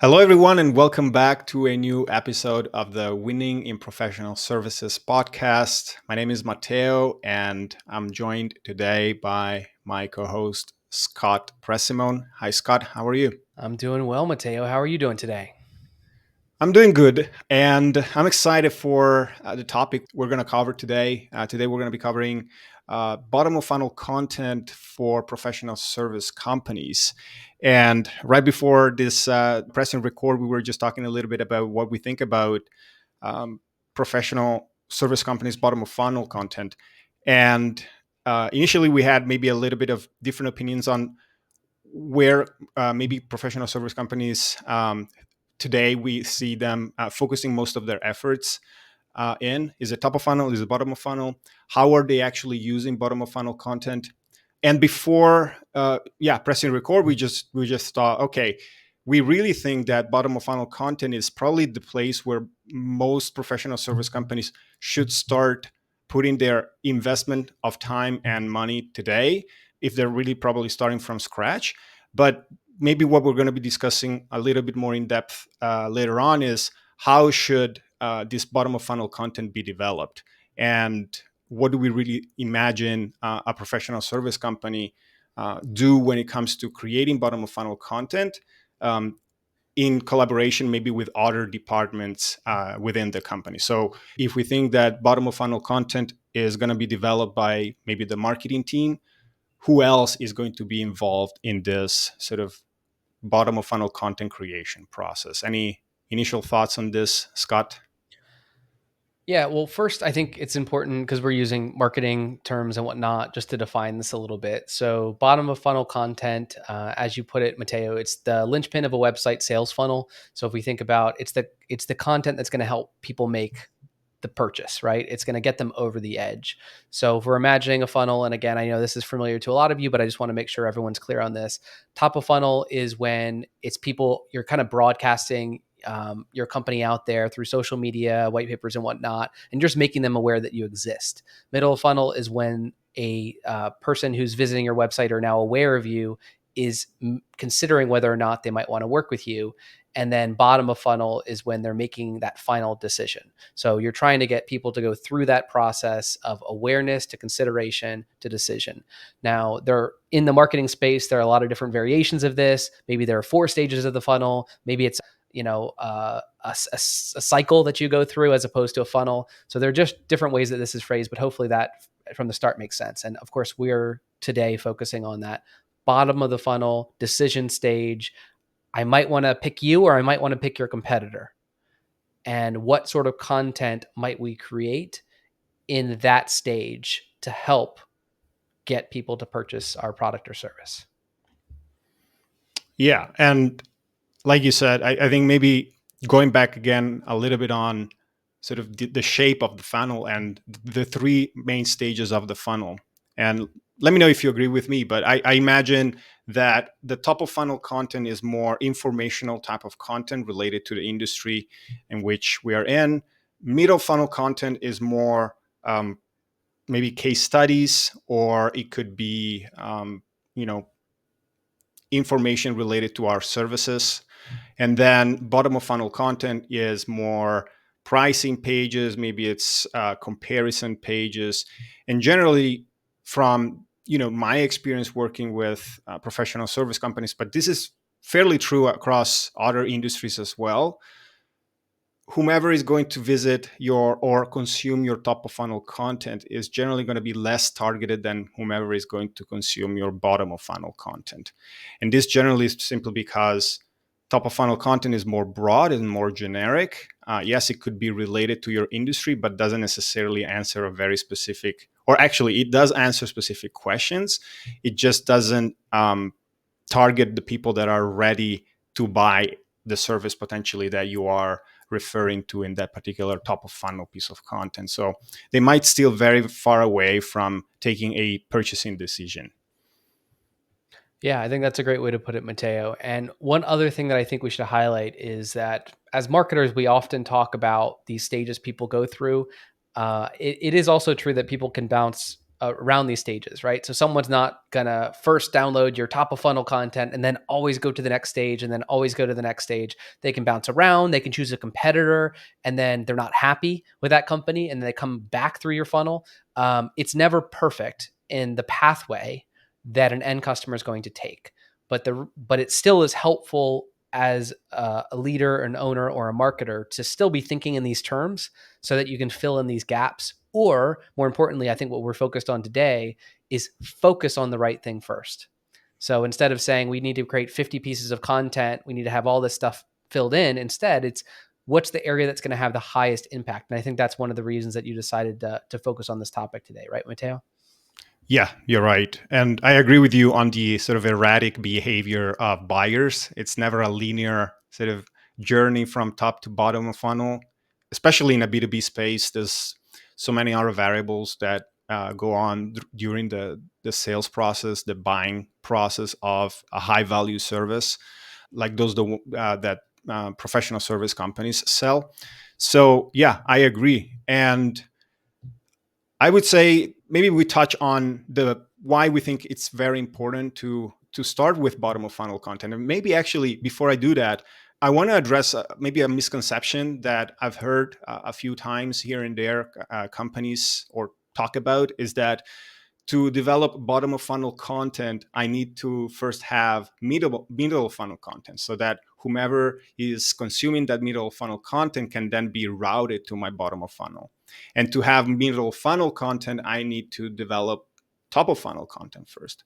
Hello, everyone, and welcome back to a new episode of the Winning in Professional Services podcast. My name is Matteo, and I'm joined today by my co host, Scott Presimone. Hi, Scott. How are you? I'm doing well, Mateo. How are you doing today? I'm doing good, and I'm excited for the topic we're going to cover today. Today, we're going to be covering bottom of funnel content for professional service companies. And right before this press and record, we were just talking a little bit about what we think about um, professional service companies' bottom of funnel content. And initially, we had maybe a little bit of different opinions on where maybe professional service companies today we see them focusing most of their efforts in. Is it top of funnel? Is it bottom of funnel? How are they actually using bottom of funnel content? And before pressing record, we just thought, okay, we really think that bottom of funnel content is probably the place where most professional service companies should start putting their investment of time and money today, if they're really probably starting from scratch. But maybe what we're going to be discussing a little bit more in depth later on is how should this bottom of funnel content be developed, and what do we really imagine a professional service company do when it comes to creating bottom of funnel content, um, in collaboration maybe with other departments within the company. So if we think that bottom of funnel content is going to be developed by maybe the marketing team, who else is going to be involved in this sort of bottom of funnel content creation process? Any initial thoughts on this, Scott? Yeah, well, first, I think it's important because we're using marketing terms and whatnot just to define this a little bit. So, bottom of funnel content, as you put it, Mateo, it's the linchpin of a website sales funnel. So, if we think about it's the content that's going to help people make the purchase, right? It's going to get them over the edge. So, if we're imagining a funnel, and again, I know this is familiar to a lot of you, but I just want to make sure everyone's clear on this. Top of funnel is when it's people you're kind of broadcasting your company out there through social media, white papers, and whatnot, and just making them aware that you exist. Middle of funnel is when a person who's visiting your website or now aware of you is considering whether or not they might want to work with you. And then bottom of funnel is when they're making that final decision. So you're trying to get people to go through that process of awareness to consideration to decision. Now, there in the marketing space, there are a lot of different variations of this. Maybe there are 4 stages of the funnel. Maybe it's a cycle that you go through as opposed to a funnel. So there are just different ways that this is phrased, but hopefully that from the start makes sense. And of course, we're today focusing on that bottom of the funnel decision stage. I might want to pick you, or I might want to pick your competitor. And what sort of content might we create in that stage to help get people to purchase our product or service? Yeah, and like you said, I think maybe going back again a little bit on sort of the shape of the funnel and the three main stages of the funnel. And let me know if you agree with me, but I imagine that the top of funnel content is more informational type of content related to the industry in which we are in. Middle funnel content is more maybe case studies, or it could be, you know, information related to our services. And then bottom of funnel content is more pricing pages, maybe it's comparison pages. And generally, from my experience working with professional service companies, but this is fairly true across other industries as well, whomever is going to visit your or consume your top of funnel content is generally going to be less targeted than whomever is going to consume your bottom of funnel content. And this generally is simply because top of funnel content is more broad and more generic. Yes, it could be related to your industry, but doesn't necessarily answer a very specific, or actually, it does answer specific questions. It just doesn't target the people that are ready to buy the service potentially that you are referring to in that particular top of funnel piece of content. So they might still very far away from taking a purchasing decision. Yeah, I think that's a great way to put it, Mateo. And one other thing that I think we should highlight is that as marketers, we often talk about these stages people go through. It is also true that people can bounce around these stages, right? So someone's not gonna first download your top of funnel content and then always go to the next stage and then always go to the next stage. They can bounce around, they can choose a competitor, and then they're not happy with that company and they come back through your funnel. It's never perfect in the pathway that an end customer is going to take, but it still is helpful as a leader, an owner, or a marketer to still be thinking in these terms so that you can fill in these gaps. Or more importantly, I think what we're focused on today is focus on the right thing first. So instead of saying we need to create 50 pieces of content, we need to have all this stuff filled in, instead it's what's the area that's going to have the highest impact. And I think that's one of the reasons that you decided to focus on this topic today, right, Matteo? Yeah, you're right. And I agree with you on the sort of erratic behavior of buyers. It's never a linear sort of journey from top to bottom of funnel, especially in a B2B space. There's so many other variables that go on during the sales process, the buying process of a high value service, like that professional service companies sell. So, yeah, I agree. And I would say maybe we touch on the why we think it's very important to start with bottom of funnel content. And maybe actually before I do that, I want to address maybe a misconception that I've heard a few times here and there companies or talk about is that to develop bottom of funnel content, I need to first have middle funnel content so that whomever is consuming that middle funnel content can then be routed to my bottom of funnel. And to have middle funnel content, I need to develop top of funnel content first.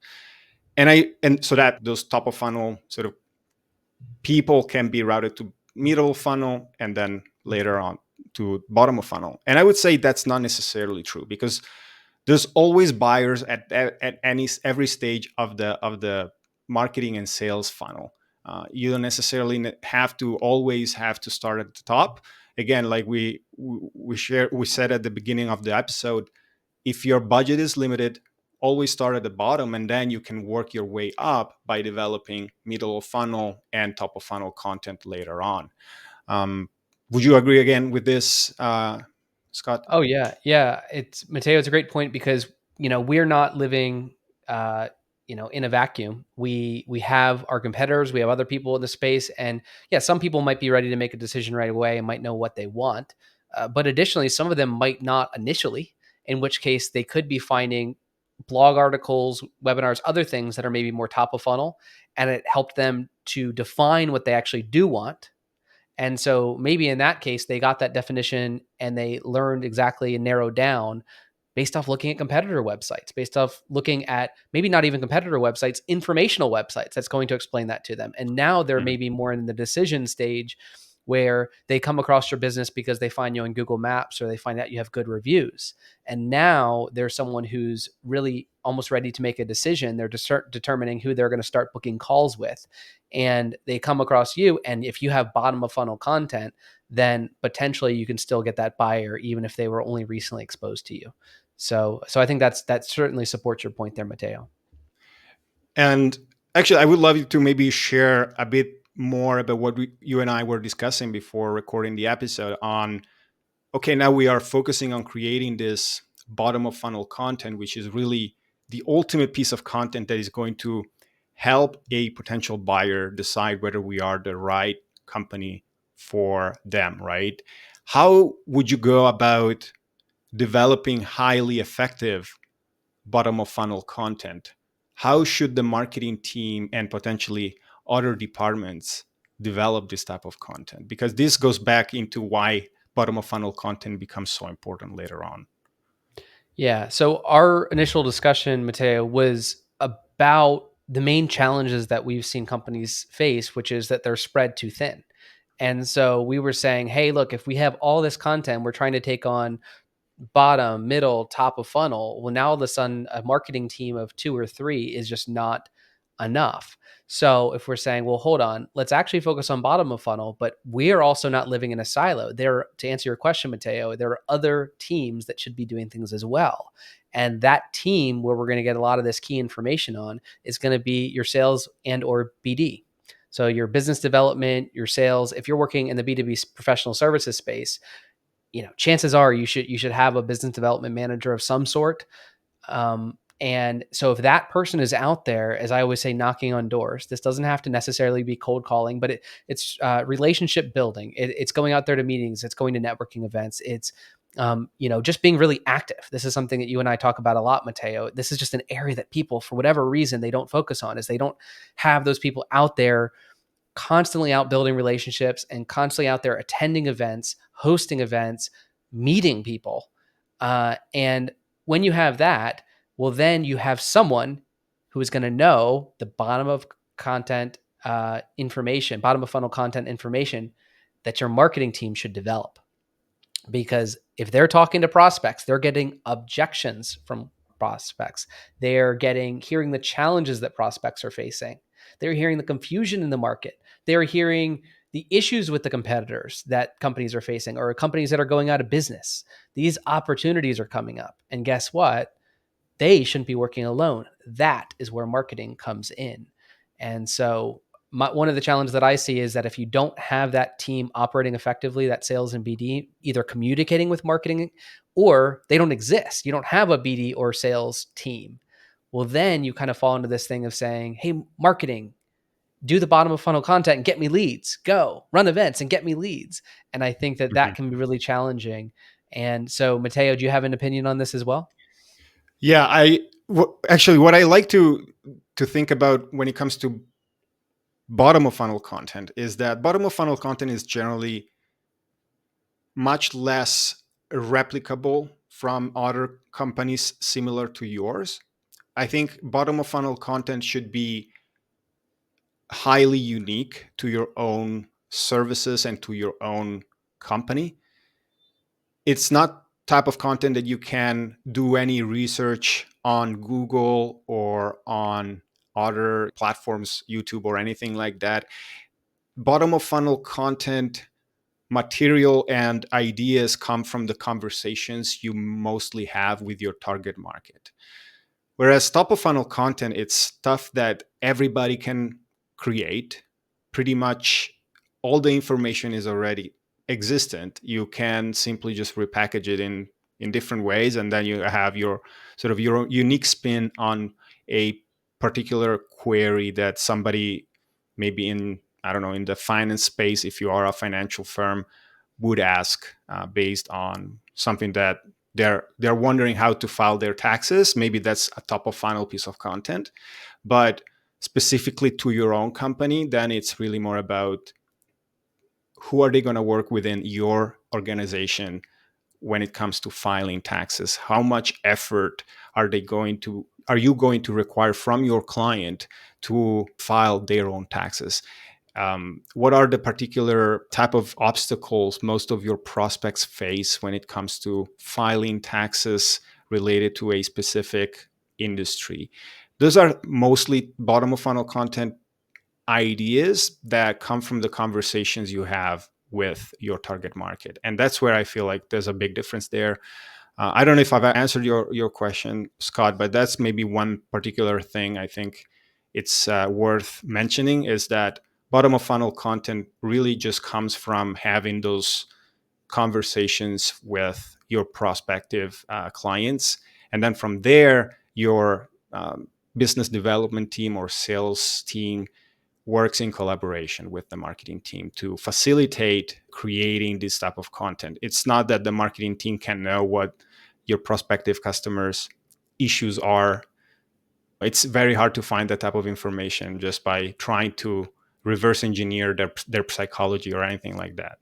And so that those top of funnel sort of people can be routed to middle funnel and then later on to bottom of funnel. And I would say that's not necessarily true because there's always buyers at every stage of the marketing and sales funnel. You don't necessarily have to always have to start at the top. Again, like we said at the beginning of the episode, if your budget is limited, always start at the bottom and then you can work your way up by developing middle of funnel and top of funnel content later on. Um, would you agree again with this, Scott? Oh yeah, yeah. It's Mateo. It's a great point because we're not living, uh, in a vacuum. We have our competitors. We have other people in the space, and yeah, some people might be ready to make a decision right away and might know what they want. But additionally, some of them might not initially. In which case, they could be finding blog articles, webinars, other things that are maybe more top of funnel, and it helped them to define what they actually do want. And so maybe in that case, they got that definition and they learned exactly and narrowed down based off looking at competitor websites, based off looking at maybe not even competitor websites, informational websites that's going to explain that to them. And now they're Mhm. maybe more in the decision stage where they come across your business because they find you on Google Maps or they find out you have good reviews. And now there's someone who's really almost ready to make a decision. They're just determining who they're going to start booking calls with. And they come across you. And if you have bottom of funnel content, then potentially you can still get that buyer, even if they were only recently exposed to you. So I think that certainly supports your point there, Mateo. And actually, I would love you to maybe share a bit more about what you and I were discussing before recording the episode on, okay, now we are focusing on creating this bottom of funnel content, which is really the ultimate piece of content that is going to help a potential buyer decide whether we are the right company for them, right? How would you go about developing highly effective bottom of funnel content? How should the marketing team and potentially other departments develop this type of content? Because this goes back into why bottom of funnel content becomes so important later on. Yeah. So our initial discussion, Mateo, was about the main challenges that we've seen companies face, which is that they're spread too thin. And so we were saying, hey, look, if we have all this content, we're trying to take on bottom, middle, top of funnel. Well, now all of a sudden, a marketing team of 2 or 3 is just not enough. So if we're saying, well, hold on, let's actually focus on bottom of funnel, but we are also not living in a silo. There, to answer your question, Mateo, there are other teams that should be doing things as well. And that team where we're going to get a lot of this key information on is going to be your sales and or BD. So your business development, your sales, if you're working in the B2B professional services space, chances are you should have a business development manager of some sort. And so if that person is out there, as I always say, knocking on doors, this doesn't have to necessarily be cold calling, but it's relationship building. It's going out there to meetings. It's going to networking events. It's just being really active. This is something that you and I talk about a lot, Mateo. This is just an area that people, for whatever reason, they don't focus on, is they don't have those people out there constantly out building relationships and constantly out there attending events, hosting events, meeting people. And when you have that, well, then you have someone who is going to know the bottom of content information, bottom of funnel content information that your marketing team should develop. Because if they're talking to prospects, they're getting objections from prospects. They're hearing the challenges that prospects are facing. They're hearing the confusion in the market. They're hearing the issues with the competitors that companies are facing or companies that are going out of business. These opportunities are coming up. And guess what? They shouldn't be working alone. That is where marketing comes in. And so one of the challenges that I see is that if you don't have that team operating effectively, that sales and BD, either communicating with marketing or they don't exist, you don't have a BD or sales team. Well, then you kind of fall into this thing of saying, hey, marketing, do the bottom of funnel content and get me leads, go run events and get me leads. And I think that Mhm. that can be really challenging. And so, Mateo, do you have an opinion on this as well? Yeah, actually what I like to think about when it comes to bottom of funnel content is that bottom of funnel content is generally much less replicable from other companies similar to yours. I think bottom of funnel content should be highly unique to your own services and to your own company. It's not type of content that you can do any research on Google or on other platforms, YouTube or anything like that. Bottom of funnel content material and ideas come from the conversations you mostly have with your target market. Whereas top of funnel content, it's stuff that everybody can create. Pretty much all the information is already existent. You can simply just repackage it in different ways, and then you have your sort of your unique spin on a particular query that somebody maybe in, I don't know, in the finance space, if you are a financial firm, would ask based on something that they're wondering how to file their taxes. Maybe that's a top of funnel piece of content, but specifically to your own company, then it's really more about who are they going to work within your organization when it comes to filing taxes. How much effort are you going to require from your client to file their own taxes? What are the particular type of obstacles most of your prospects face when it comes to filing taxes related to a specific industry? Those are mostly bottom of funnel content ideas that come from the conversations you have with your target market. And that's where I feel like there's a big difference there. I don't know if I've answered your question, Scott, but that's maybe one particular thing I think it's worth mentioning is that bottom of funnel content really just comes from having those conversations with your prospective clients. And then from there, your business development team or sales team works in collaboration with the marketing team to facilitate creating this type of content. It's not that the marketing team can know what your prospective customers' issues are. It's very hard to find that type of information just by trying to reverse engineer their psychology or anything like that.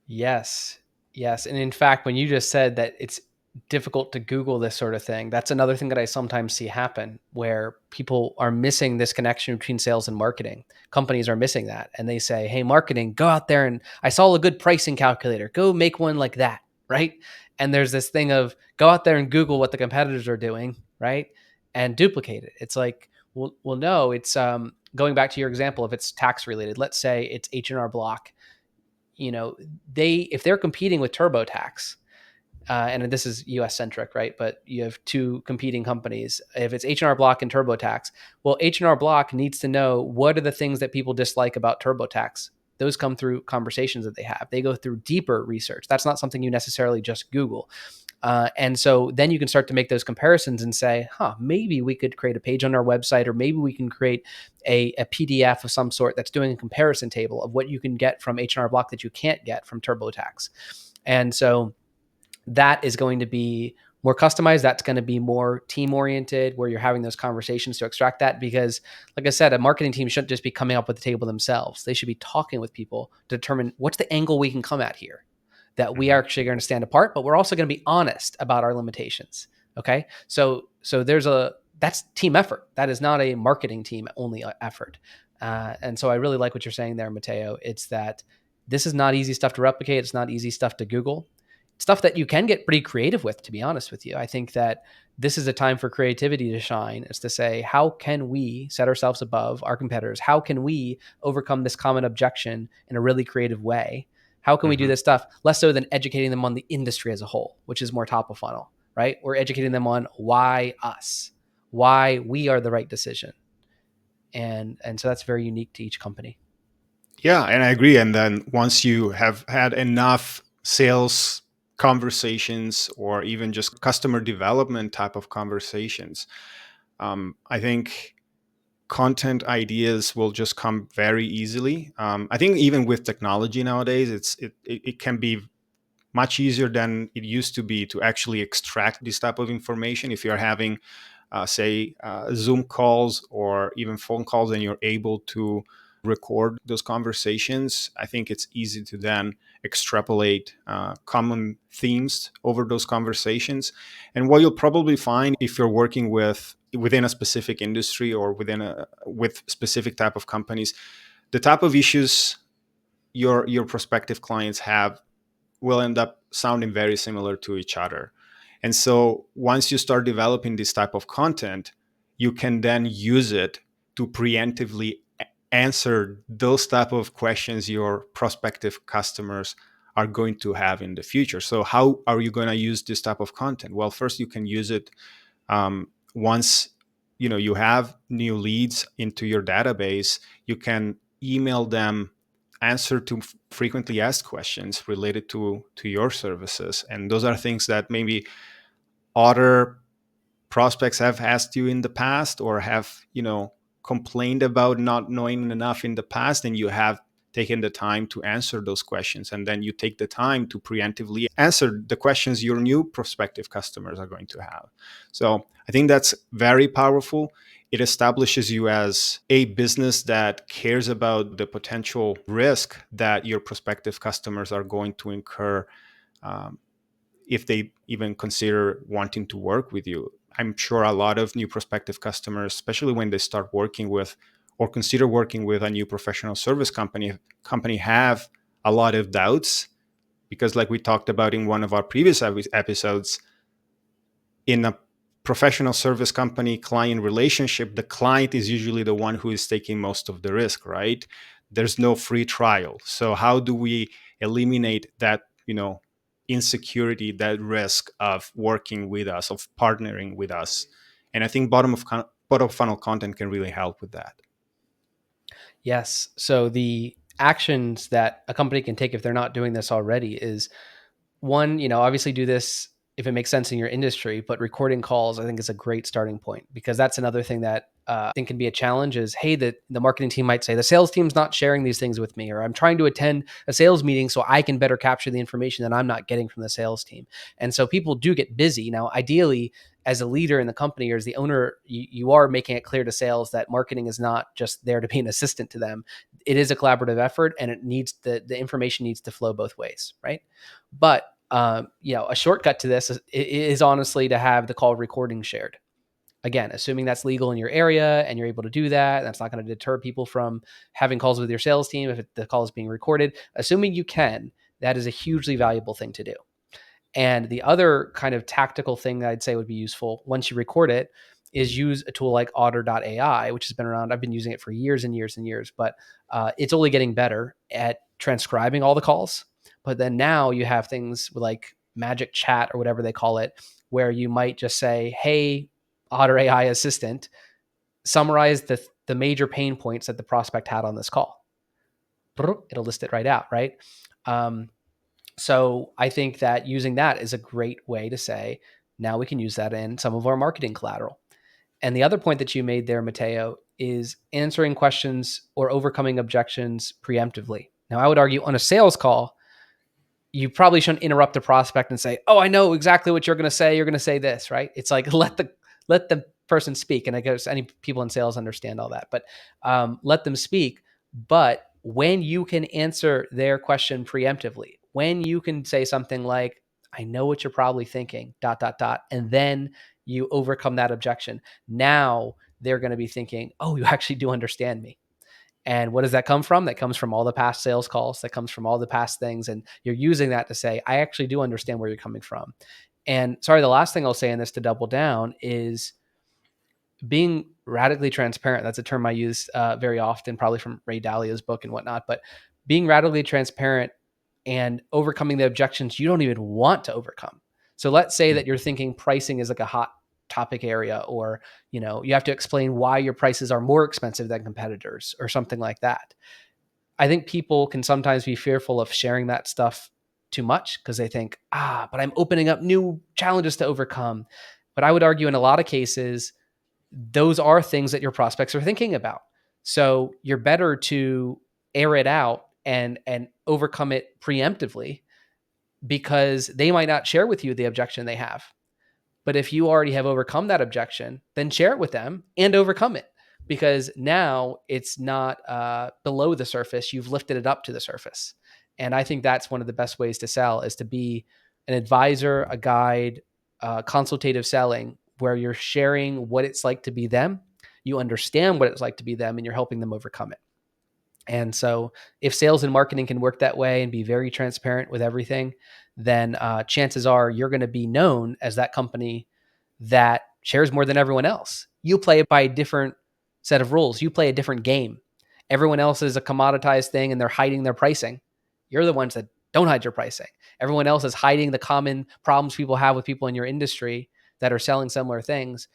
Yes. Yes. And in fact, when you just said that it's difficult to Google this sort of thing, that's another thing that I sometimes see happen where people are missing this connection between sales and marketing. Companies are missing that. And they say, hey, marketing, go out there and I saw a good pricing calculator. Go make one like that. Right. And there's this thing of go out there and Google what the competitors are doing. Right. And duplicate it. It's like, well, no, it's going back to your example, if it's tax related, let's say it's H&R Block, if they're competing with TurboTax, and this is US centric, right? But you have two competing companies. If it's H&R Block and TurboTax, well, H&R Block needs to know what are the things that people dislike about TurboTax. Those come through conversations that they have. They go through deeper research. That's not something you necessarily just Google. And so then you can start to make those comparisons and say, maybe we could create a page on our website, or maybe we can create a PDF of some sort that's doing a comparison table of what you can get from H&R Block that you can't get from TurboTax. And so that is going to be more customized. That's going to be more team oriented, where you're having those conversations to extract that. Because, like I said, a marketing team shouldn't just be coming up with the table themselves. They should be talking with people to determine what's the angle we can come at here that we are Mhm. actually going to stand apart, but we're also going to be honest about our limitations. Okay. So that's team effort. That is not a marketing team only effort. And so I really like what you're saying there, Mateo. It's that this is not easy stuff to replicate. It's not easy stuff to Google. Stuff that you can get pretty creative with, to be honest with you. I think that this is a time for creativity to shine, is to say, how can we set ourselves above our competitors? How can we overcome this common objection in a really creative way? How can we do Mhm. this stuff less so than educating them on the industry as a whole, which is more top of funnel, right? We're educating them on why us, why we are the right decision. And so that's very unique to each company. Yeah, and I agree. And then once you have had enough sales conversations or even just customer development type of conversations, I think content ideas will just come very easily. I think even with technology nowadays, it can be much easier than it used to be to actually extract this type of information. If you're having, say, Zoom calls or even phone calls, and you're able to record those conversations, I think it's easy to then extrapolate common themes over those conversations. And what you'll probably find if you're working within a specific industry or with specific type of companies, the type of issues your prospective clients have will end up sounding very similar to each other. And so once you start developing this type of content, you can then use it to preemptively answer those type of questions your prospective customers are going to have in the future. So how are you going to use this type of content? Well, first you can use it once you have new leads into your database. You can email them answer to frequently asked questions related to your services, and those are things that maybe other prospects have asked you in the past, or have complained about not knowing enough in the past, and you have taken the time to answer those questions, and then you take the time to preemptively answer the questions your new prospective customers are going to have. So I think that's very powerful. It establishes you as a business that cares about the potential risk that your prospective customers are going to incur, um, if they even consider wanting to work with you. I'm sure a lot of new prospective customers, especially when they start working with or consider working with a new professional service company have a lot of doubts, because like we talked about in one of our previous episodes, in a professional service company client relationship, the client is usually the one who is taking most of the risk, right? There's no free trial. So how do we eliminate that, insecurity, that risk of working with us, of partnering with us? And I think bottom of funnel content can really help with that. Yes. So the actions that a company can take if they're not doing this already is, one, obviously do this if it makes sense in your industry, but recording calls, I think, is a great starting point, because that's another thing that I think can be a challenge is, hey, the marketing team might say the sales team's not sharing these things with me, or I'm trying to attend a sales meeting so I can better capture the information that I'm not getting from the sales team. And so people do get busy. Now, ideally, as a leader in the company or as the owner, you are making it clear to sales that marketing is not just there to be an assistant to them. It is a collaborative effort, and it needs the information needs to flow both ways, right? But a shortcut to this is honestly to have the call recording shared. Again, assuming that's legal in your area and you're able to do that, that's not going to deter people from having calls with your sales team if the call is being recorded. Assuming you can, that is a hugely valuable thing to do. And the other kind of tactical thing that I'd say would be useful once you record it is use a tool like otter.ai, which has been around. I've been using it for years and years and years, but it's only getting better at transcribing all the calls. But then now you have things like magic chat or whatever they call it, where you might just say, hey, Otter AI assistant, summarize the major pain points that the prospect had on this call. It'll list it right out, right? Um, So I think that using that is a great way to say, now we can use that in some of our marketing collateral. And the other point that you made there, Matteo, is answering questions or overcoming objections preemptively. Now, I would argue on a sales call, you probably shouldn't interrupt the prospect and say, "Oh, I know exactly what you're going to say. You're going to say this," right? It's like let the person speak, and I guess any people in sales understand all that. But let them speak. But when you can answer their question preemptively, when you can say something like, "I know what you're probably thinking," dot dot dot, and then you overcome that objection. Now they're going to be thinking, "Oh, you actually do understand me." And what does that come from? That comes from all the past sales calls. That comes from all the past things. And you're using that to say, I actually do understand where you're coming from. And sorry, the last thing I'll say in this to double down is being radically transparent. That's a term I use very often, probably from Ray Dalio's book and whatnot. But being radically transparent and overcoming the objections you don't even want to overcome. So let's say that you're thinking pricing is like a hot topic area, or you have to explain why your prices are more expensive than competitors or something like that. I think people can sometimes be fearful of sharing that stuff too much because they think, but I'm opening up new challenges to overcome. But I would argue in a lot of cases, those are things that your prospects are thinking about. So you're better to air it out and overcome it preemptively, because they might not share with you the objection they have. But if you already have overcome that objection, then share it with them and overcome it, because now it's not below the surface. You've lifted it up to the surface. And I think that's one of the best ways to sell, is to be an advisor, a guide, consultative selling, where you're sharing what it's like to be them. You understand what it's like to be them, and you're helping them overcome it. And so, if sales and marketing can work that way and be very transparent with everything, then chances are you're going to be known as that company that shares more than everyone else. You play it by a different set of rules. You play a different game. Everyone else is a commoditized thing and they're hiding their pricing. You're the ones that don't hide your pricing. Everyone else is hiding the common problems people have with people in your industry that are selling similar things.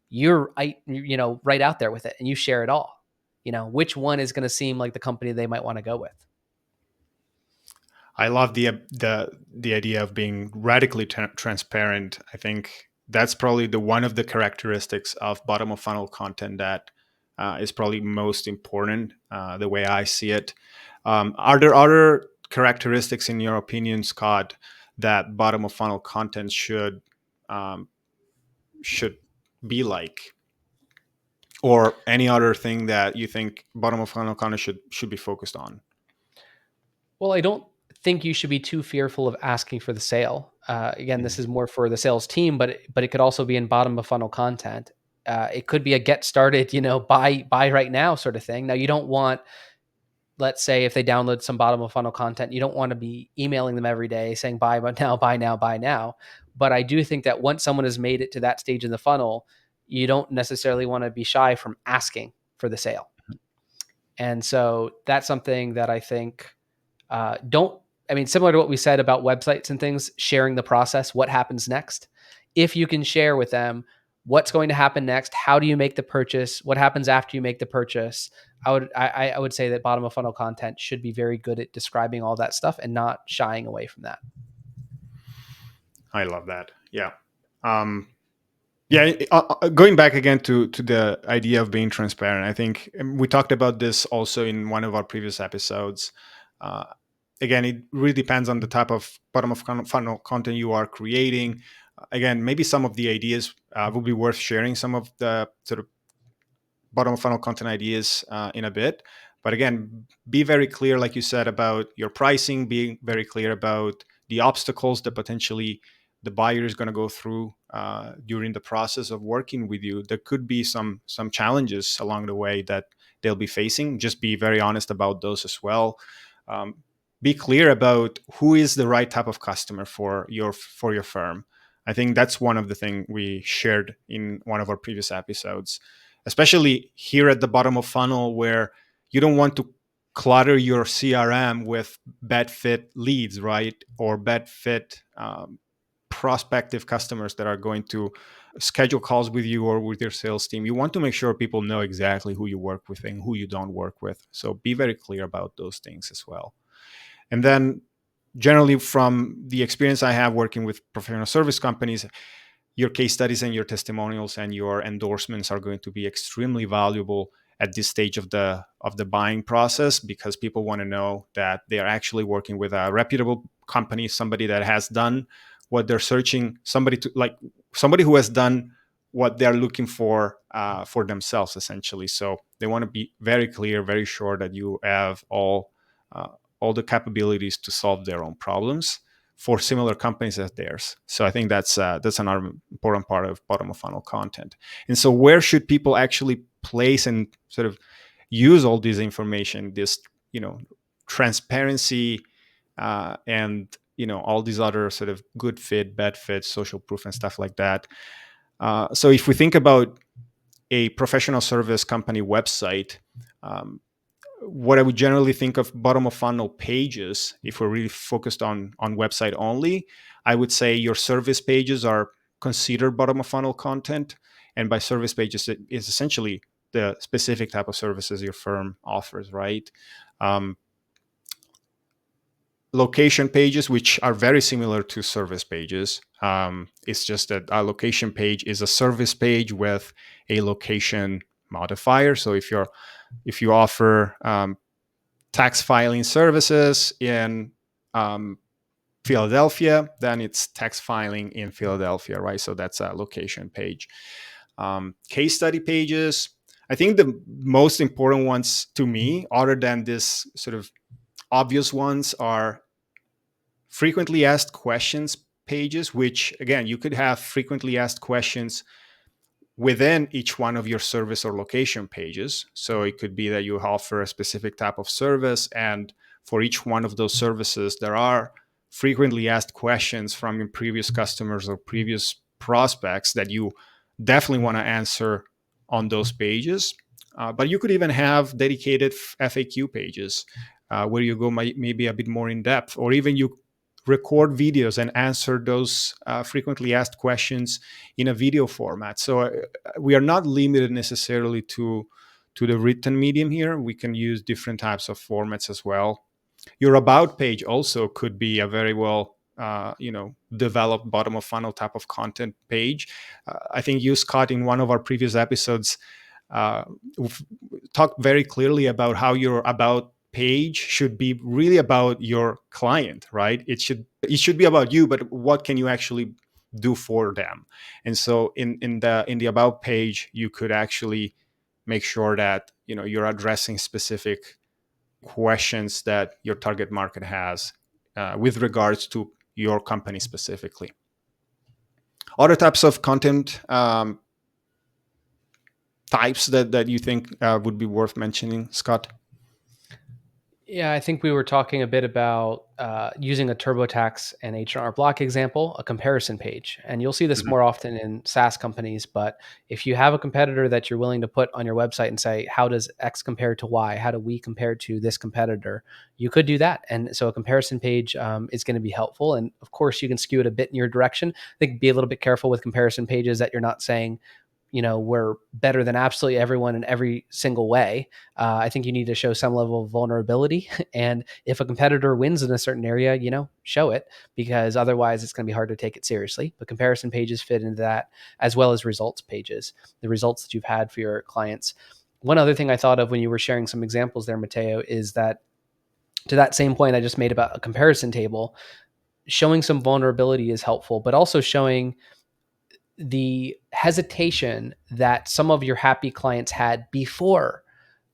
You're right out there with it, and you share it all. Which one is going to seem like the company they might want to go with? I love the idea of being radically transparent. I think that's probably the one of the characteristics of bottom of funnel content that is probably most important. The way I see it, are there other characteristics, in your opinion, Scott, that bottom of funnel content um, should be like, or any other thing that you think bottom of funnel content should be focused on? Well, I don't think you should be too fearful of asking for the sale. Again, this Mhm. is more for the sales team, but it could also be in bottom of funnel content. It could be a get started, buy right now sort of thing. Now, you don't want, let's say, if they download some bottom of funnel content, you don't want to be emailing them every day saying buy now, buy now, buy now. But I do think that once someone has made it to that stage in the funnel, you don't necessarily want to be shy from asking for the sale. And so that's something that I think don't, I mean, similar to what we said about websites and things, sharing the process, what happens next. If you can share with them what's going to happen next, how do you make the purchase, what happens after you make the purchase, I would say that bottom of funnel content should be very good at describing all that stuff and not shying away from that. I love that. Yeah. Um, Yeah, going back again to the idea of being transparent, I think we talked about this also in one of our previous episodes. Uh, Again, it really depends on the type of bottom of funnel content you are creating. Again, maybe some of the ideas would be worth sharing. Some of the sort of bottom of funnel content ideas in a bit. But again, be very clear, like you said, about your pricing, being very clear about the obstacles that potentially the buyer is going to go through during the process of working with you. There could be some challenges along the way that they'll be facing. Just be very honest about those as well. Um, be clear about who is the right type of customer for your firm. I think that's one of the things we shared in one of our previous episodes, especially here at the bottom of funnel, where you don't want to clutter your CRM with bad fit leads, right? Or bad fit prospective customers that are going to schedule calls with you or with your sales team. You want to make sure people know exactly who you work with and who you don't work with. So be very clear about those things as well. And then generally, from the experience I have working with professional service companies, your case studies and your testimonials and your endorsements are going to be extremely valuable at this stage of the buying process, because people want to know that they are actually working with a reputable company, somebody that has done what they're searching, somebody who has done what they're looking for themselves, essentially. So they want to be very clear, very sure that you have uh, all the capabilities to solve their own problems for similar companies as theirs. So I think that's another important part of bottom of funnel content. And so where should people actually place and sort of use all this information, this transparency, and all these other sort of good fit, bad fit, social proof, and stuff like that. So if we think about a professional service company website, um, what I would generally think of bottom of funnel pages, if we're really focused on website only, I would say your service pages are considered bottom of funnel content. And by service pages, it is essentially the specific type of services your firm offers, right? Um, Location pages, which are very similar to service pages. It's just that a location page is a service page with a location modifier. So if you offer tax filing services in um, Philadelphia, then it's tax filing in Philadelphia, right? So that's a location page. Case study pages, I think the most important ones to me, other than this sort of obvious ones, are frequently asked questions pages, which again, you could have frequently asked questions within each one of your service or location pages. So it could be that you offer a specific type of service, and for each one of those services, there are frequently asked questions from your previous customers or previous prospects that you definitely want to answer on those pages. But you could even have dedicated FAQ pages where you go maybe a bit more in depth, or even you record videos and answer those frequently asked questions in a video format. So we are not limited necessarily to the written medium here. We can use different types of formats as well. Your about page also could be a very well developed bottom of funnel type of content page. I think you, Scott, in one of our previous episodes, uh, talked very clearly about how your about page should be really about your client, right? It should be about you, but what can you actually do for them? And so in the about page, you could actually make sure that you're addressing specific questions that your target market has with regards to your company specifically. Other types of content types that you think would be worth mentioning, Scott? Yeah, I think we were talking a bit about using a TurboTax and H&R Block example, a comparison page. And you'll see this Mhm. more often in SaaS companies. But if you have a competitor that you're willing to put on your website and say, how does X compare to Y? How do we compare to this competitor? You could do that. And so a comparison page is going to be helpful. And of course, you can skew it a bit in your direction. I think be a little bit careful with comparison pages that you're not saying, we're better than absolutely everyone in every single way. I think you need to show some level of vulnerability. And if a competitor wins in a certain area, show it, because otherwise it's going to be hard to take it seriously. But comparison pages fit into that, as well as results pages, the results that you've had for your clients. One other thing I thought of when you were sharing some examples there, Matteo, is that to that same point I just made about a comparison table, showing some vulnerability is helpful, but also showing the hesitation that some of your happy clients had before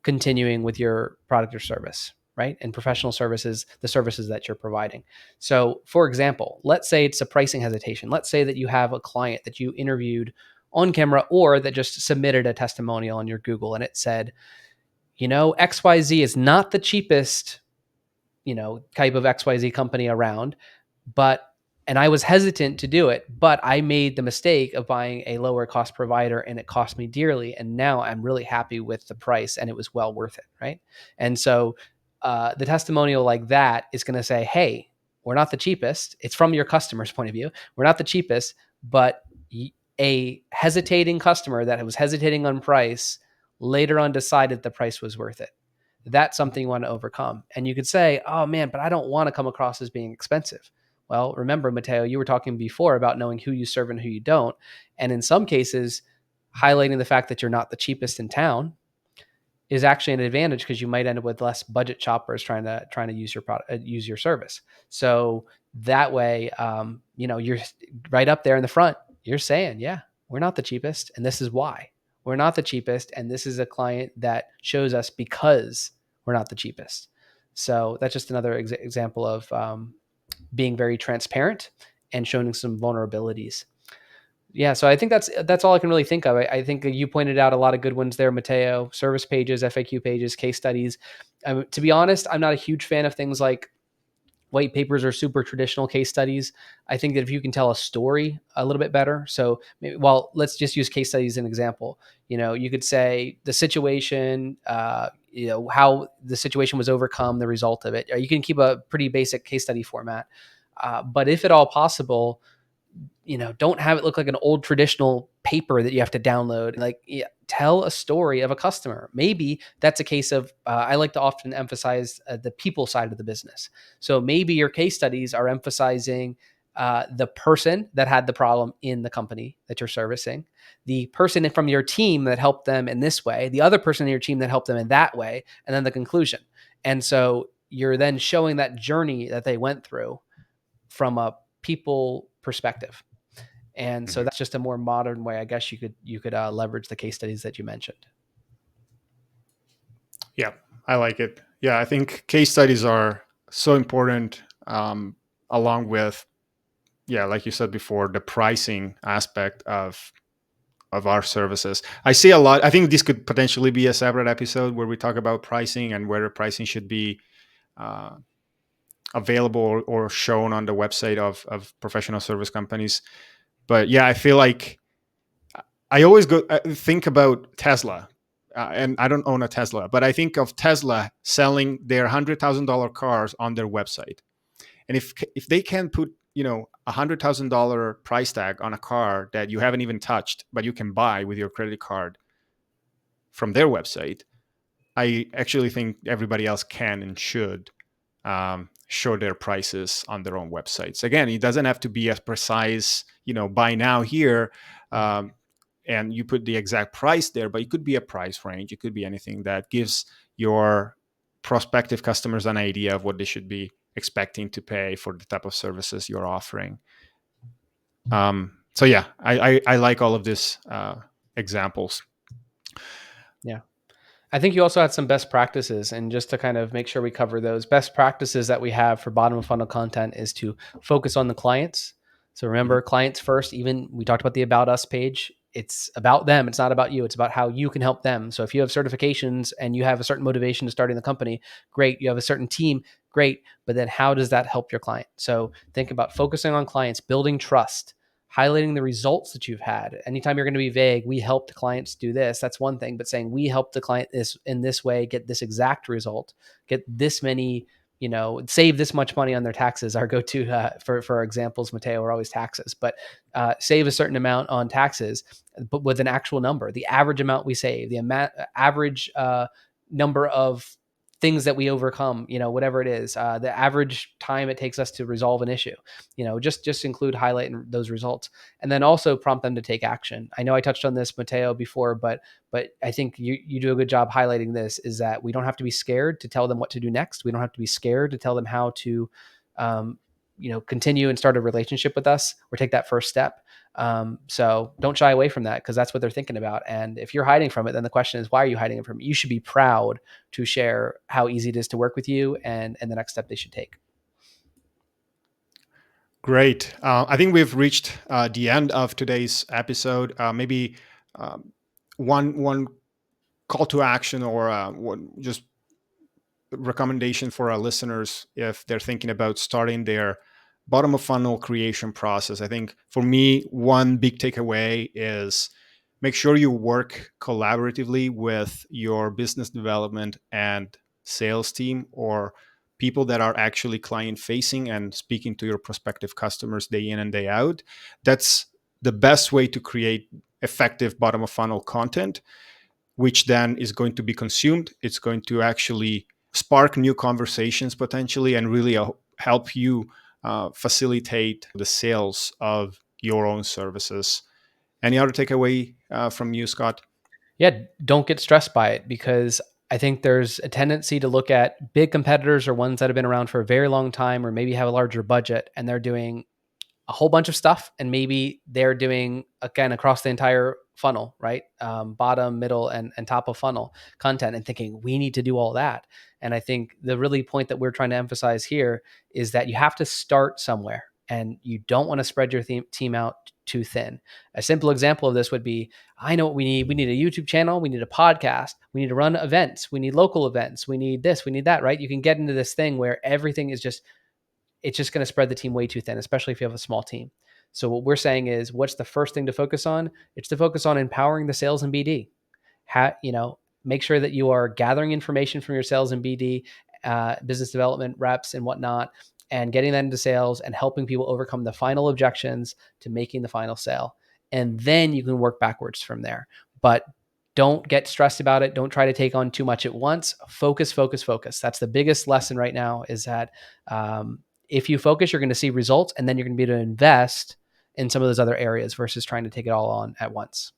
continuing with your product or service, right? And professional services, the services that you're providing. So, for example, let's say it's a pricing hesitation. Let's say that you have a client that you interviewed on camera or that just submitted a testimonial on your Google and it said, XYZ is not the cheapest, type of XYZ company around, but and I was hesitant to do it, but I made the mistake of buying a lower cost provider and it cost me dearly. And now I'm really happy with the price and it was well worth it. Right. And so the testimonial like that is going to say, hey, we're not the cheapest. It's from your customer's point of view. We're not the cheapest, but a hesitating customer that was hesitating on price later on decided the price was worth it. That's something you want to overcome. And you could say, oh man, but I don't want to come across as being expensive. Well, remember, Matteo, you were talking before about knowing who you serve and who you don't. And in some cases, highlighting the fact that you're not the cheapest in town is actually an advantage because you might end up with less budget shoppers trying to use your product, use your service. So that way, you're right up there in the front. You're saying, yeah, we're not the cheapest, and this is why. We're not the cheapest, and this is a client that shows us because we're not the cheapest. So that's just another example of being very transparent and showing some vulnerabilities. Yeah, so I think that's all I can really think of. I think you pointed out a lot of good ones there, Mateo. Service pages, FAQ pages, case studies. To be honest, I'm not a huge fan of things like white papers or super traditional case studies. I think that if you can tell a story a little bit better, so maybe, well, let's just use case studies as an example. You could say the situation, how the situation was overcome, the result of it. Or you can keep a pretty basic case study format, but if at all possible, don't have it look like an old traditional paper that you have to download. Like, yeah, tell a story of a customer. Maybe that's a case of, I like to often emphasize the people side of the business. So maybe your case studies are emphasizing the person that had the problem in the company that you're servicing, the person from your team that helped them in this way, the other person in your team that helped them in that way, and then the conclusion. And so you're then showing that journey that they went through from a people perspective. And so Mhm. that's just a more modern way, I guess you could leverage the case studies that you mentioned. Yeah, I like it. Yeah, I think case studies are so important, along with, yeah, like you said before, the pricing aspect of our services. I see a lot. I think this could potentially be a separate episode where we talk about pricing and whether pricing should be uh, available or shown on the website of professional service companies. But yeah, I feel like I always go think about Tesla, and I don't own a Tesla, but I think of Tesla selling their $100,000 cars on their website, and if they can put $100,000 price tag on a car that you haven't even touched, but you can buy with your credit card from their website, I actually think everybody else can and should show their prices on their own websites. Again, it doesn't have to be as precise, buy now here, um, and you put the exact price there, but it could be a price range. It could be anything that gives your prospective customers an idea of what they should be expecting to pay for the type of services you're offering. So yeah, I like all of these examples. Yeah. I think you also had some best practices, and just to kind of make sure we cover those best practices that we have for bottom of funnel content is to focus on the clients. So Mhm. remember, clients first. Even we talked about the About Us page. It's about them. It's not about you. It's about how you can help them. So if you have certifications and you have a certain motivation to starting the company, great. You have a certain team, great. But then how does that help your client? So think about focusing on clients, building trust, highlighting the results that you've had. Anytime you're going to be vague, we helped clients do this, that's one thing, but saying we helped the client this in this way get this exact result, get this many, save this much money on their taxes. Our go-to for examples, Mateo, are always taxes, but save a certain amount on taxes, but with an actual number, the average amount we save, the average number of things that we overcome, whatever it is, the average time it takes us to resolve an issue, just include highlighting those results, and then also prompt them to take action. I know I touched on this, Mateo, before, but I think you do a good job highlighting this, is that we don't have to be scared to tell them what to do next. We don't have to be scared to tell them how to um, continue and start a relationship with us or take that first step. So don't shy away from that, because that's what they're thinking about. And if you're hiding from it, then the question is, why are you hiding it from me? You should be proud to share how easy it is to work with you, and the next step they should take. Great. I think we've reached the end of today's episode. Maybe um, one call to action, or one just recommendation for our listeners if they're thinking about starting their bottom of funnel creation process. I think for me, one big takeaway is make sure you work collaboratively with your business development and sales team, or people that are actually client facing and speaking to your prospective customers day in and day out. That's the best way to create effective bottom of funnel content. which then is going to be consumed. It's going to actually spark new conversations potentially and really help you facilitate the sales of your own services. Any other takeaway from you, Scott? Yeah, don't get stressed by it, because I think there's a tendency to look at big competitors or ones that have been around for a very long time or maybe have a larger budget, and they're doing a whole bunch of stuff, and maybe they're doing, again, across the entire funnel, right? Bottom, middle, and top of funnel content, and thinking we need to do all that. And I think the really point that we're trying to emphasize here is that you have to start somewhere, and you don't want to spread your team out too thin. A simple example of this would be, I know what we need. We need a YouTube channel. We need a podcast. We need to run events. We need local events. We need this. We need that, right? You can get into this thing where everything is just, it's just going to spread the team way too thin, especially if you have a small team. So what we're saying is, what's the first thing to focus on? It's to focus on empowering the sales and BD. Make sure that you are gathering information from your sales and BD, business development reps and whatnot, and getting that into sales and helping people overcome the final objections to making the final sale. And then you can work backwards from there. But don't get stressed about it. Don't try to take on too much at once. Focus, focus, focus. That's the biggest lesson right now, is that if you focus, you're going to see results, and then you're going to be able to invest in some of those other areas versus trying to take it all on at once.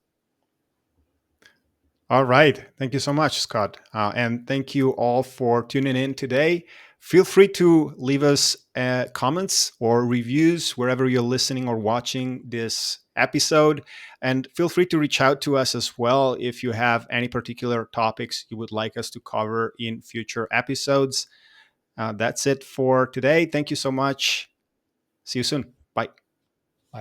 All right. Thank you so much, Scott. And thank you all for tuning in today. Feel free to leave us comments or reviews wherever you're listening or watching this episode. And feel free to reach out to us as well if you have any particular topics you would like us to cover in future episodes. That's it for today. Thank you so much. See you soon. Bye.